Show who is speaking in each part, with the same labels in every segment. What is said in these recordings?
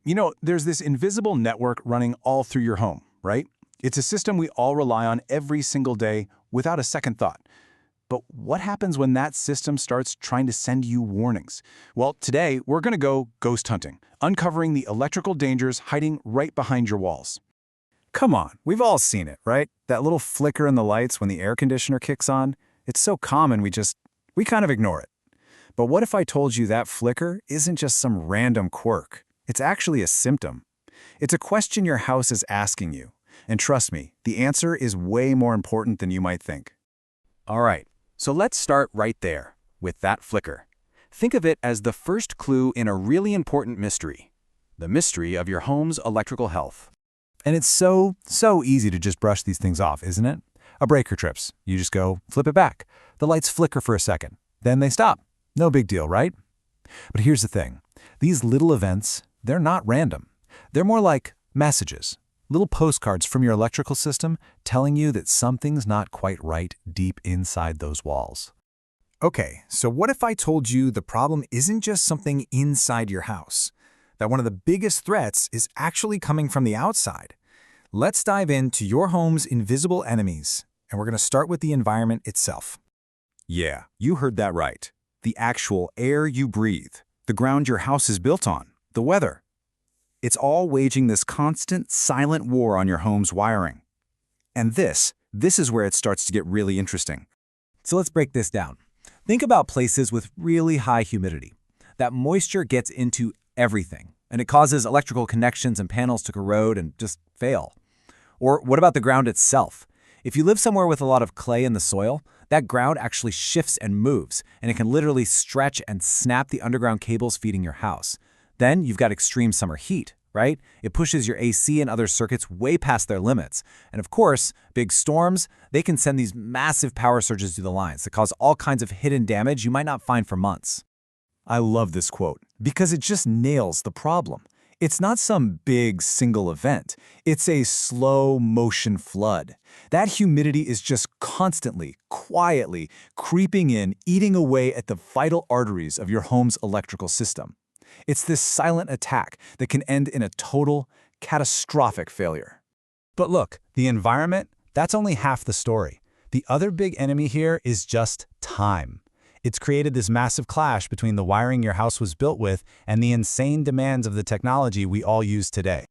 Speaker 1: There's this invisible network running all through your home, right? It's a system we all rely on every single day without a second thought. But what happens when that system starts trying to send you warnings? Well, today we're going to go ghost hunting, uncovering the electrical dangers hiding right behind your walls.
Speaker 2: Come on, we've all seen it, right? That little flicker in the lights when the air conditioner kicks on. It's so common we kind of ignore it. But what if I told you that flicker isn't just some random quirk? It's actually a symptom. It's a question your house is asking you. And trust me, the answer is way more important than you might think. All right, so let's start right there, with that flicker. Think of it as the first clue in a really important mystery. The mystery of your home's electrical health. And it's so easy to just brush these things off, isn't it? A breaker trips. You just go, flip it back. The lights flicker for a second. Then they stop. No big deal, right? But here's the thing. These little events, they're not random. They're more like messages. Little postcards from your electrical system telling you that something's not quite right deep inside those walls. Okay, so what if I told you the problem isn't just something inside your house? That one of the biggest threats is actually coming from the outside. Let's dive into your home's invisible enemies, and we're going to start with the environment itself. Yeah, you heard that right. The actual air you breathe, the ground your house is built on, the weather. It's all waging this constant, silent war on your home's wiring. And this is where it starts to get really interesting. So let's break this down. Think about places with really high humidity. That moisture gets into everything, and it causes electrical connections and panels to corrode and just fail. Or what about the ground itself? If you live somewhere with a lot of clay in the soil, that ground actually shifts and moves, and it can literally stretch and snap the underground cables feeding your house. Then you've got extreme summer heat, right? It pushes your AC and other circuits way past their limits. And of course, big storms, they can send these massive power surges through the lines that cause all kinds of hidden damage you might not find for months. I love this quote because it just nails the problem. It's not some big single event. It's a slow motion flood. That humidity is just constantly, quietly creeping in, eating away at the vital arteries of your home's electrical system. It's this silent attack that can end in a total, catastrophic failure. But look, the environment, that's only half the story. The other big enemy here is just time. It's created this massive clash between the wiring your house was built with and the insane demands of the technology we all use today.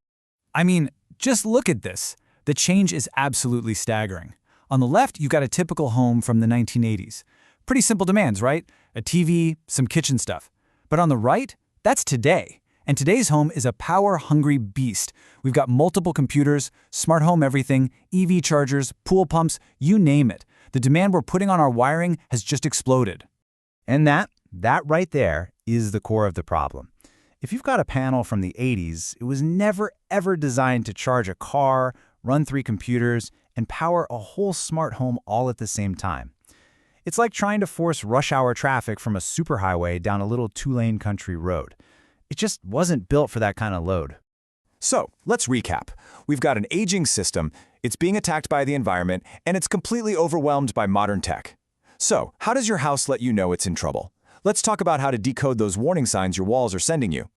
Speaker 2: I mean, just look at this. The change is absolutely staggering. On the left, you've got a typical home from the 1980s. Pretty simple demands, right? A TV, some kitchen stuff. But on the right, that's today. And today's home is a power-hungry beast. We've got multiple computers, smart home everything, EV chargers, pool pumps, you name it. The demand we're putting on our wiring has just exploded. And that right there is the core of the problem. If you've got a panel from the 80s, it was never ever designed to charge a car, run 3 computers, and power a whole smart home all at the same time. It's like trying to force rush hour traffic from a superhighway down a little 2-lane country road. It just wasn't built for that kind of load. So, let's recap. We've got an aging system, it's being attacked by the environment, and it's completely overwhelmed by modern tech. So, how does your house let you know it's in trouble? Let's talk about how to decode those warning signs your walls are sending you.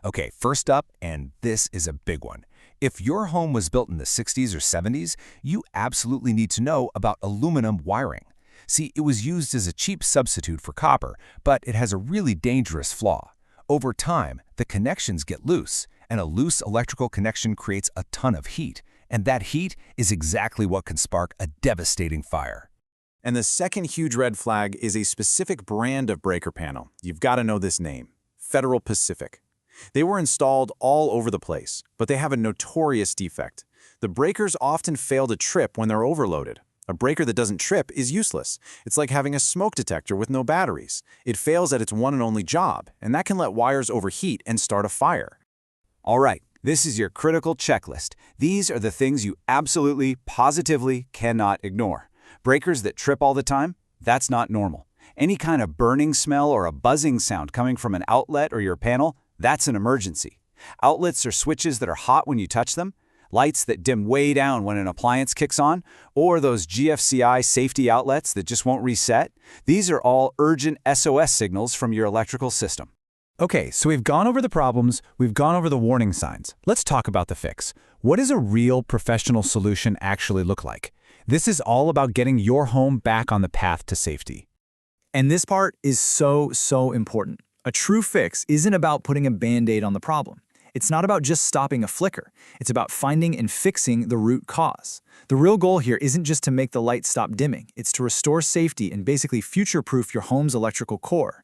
Speaker 2: Okay, first up, and this is a big one. If your home was built in the 60s or 70s, you absolutely need to know about aluminum wiring. See, it was used as a cheap substitute for copper, but it has a really dangerous flaw. Over time, the connections get loose, and a loose electrical connection creates a ton of heat, and that heat is exactly what can spark a devastating fire. And the second huge red flag is a specific brand of breaker panel. You've got to know this name, Federal Pacific. They were installed all over the place, but they have a notorious defect. The breakers often fail to trip when they're overloaded. A breaker that doesn't trip is useless. It's like having a smoke detector with no batteries. It fails at its one and only job, and that can let wires overheat and start a fire. All right, this is your critical checklist. These are the things you absolutely, positively cannot ignore. Breakers that trip all the time? That's not normal. Any kind of burning smell or a buzzing sound coming from an outlet or your panel? That's an emergency. Outlets or switches that are hot when you touch them? Lights that dim way down when an appliance kicks on? Or those GFCI safety outlets that just won't reset? These are all urgent SOS signals from your electrical system. Okay, so we've gone over the problems, we've gone over the warning signs. Let's talk about the fix. What does a real professional solution actually look like? This is all about getting your home back on the path to safety.
Speaker 3: And this part is so important. A true fix isn't about putting a Band-Aid on the problem. It's not about just stopping a flicker. It's about finding and fixing the root cause. The real goal here isn't just to make the light stop dimming. It's to restore safety and basically future-proof your home's electrical core.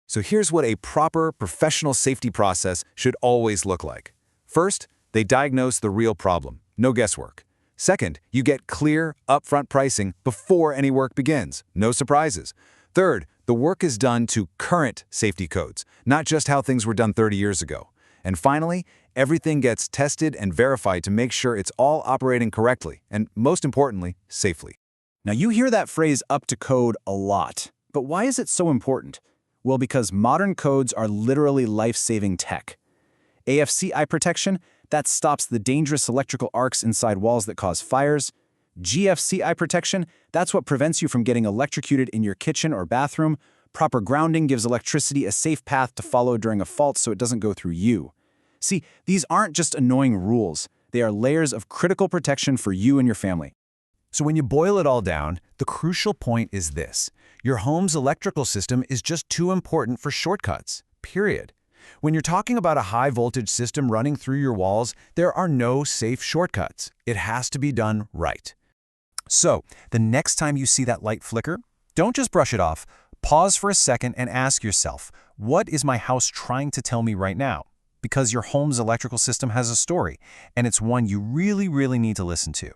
Speaker 1: So here's what a proper professional safety process should always look like. First, they diagnose the real problem, no guesswork. Second, you get clear, upfront pricing before any work begins, no surprises. Third, the work is done to current safety codes, not just how things were done 30 years ago. And finally, everything gets tested and verified to make sure it's all operating correctly and, most importantly, safely.
Speaker 3: Now you hear that phrase up to code a lot. But why is it so important? Well, because modern codes are literally life-saving tech. AFC eye protection, that stops the dangerous electrical arcs inside walls that cause fires. GFC eye protection, that's what prevents you from getting electrocuted in your kitchen or bathroom. Proper grounding gives electricity a safe path to follow during a fault so it doesn't go through you. See, these aren't just annoying rules. They are layers of critical protection for you and your family.
Speaker 2: So when you boil it all down, the crucial point is this. Your home's electrical system is just too important for shortcuts, period. When you're talking about a high-voltage system running through your walls, there are no safe shortcuts. It has to be done right. So, the next time you see that light flicker, don't just brush it off. Pause for a second and ask yourself, what is my house trying to tell me right now? Because your home's electrical system has a story, and it's one you really need to listen to.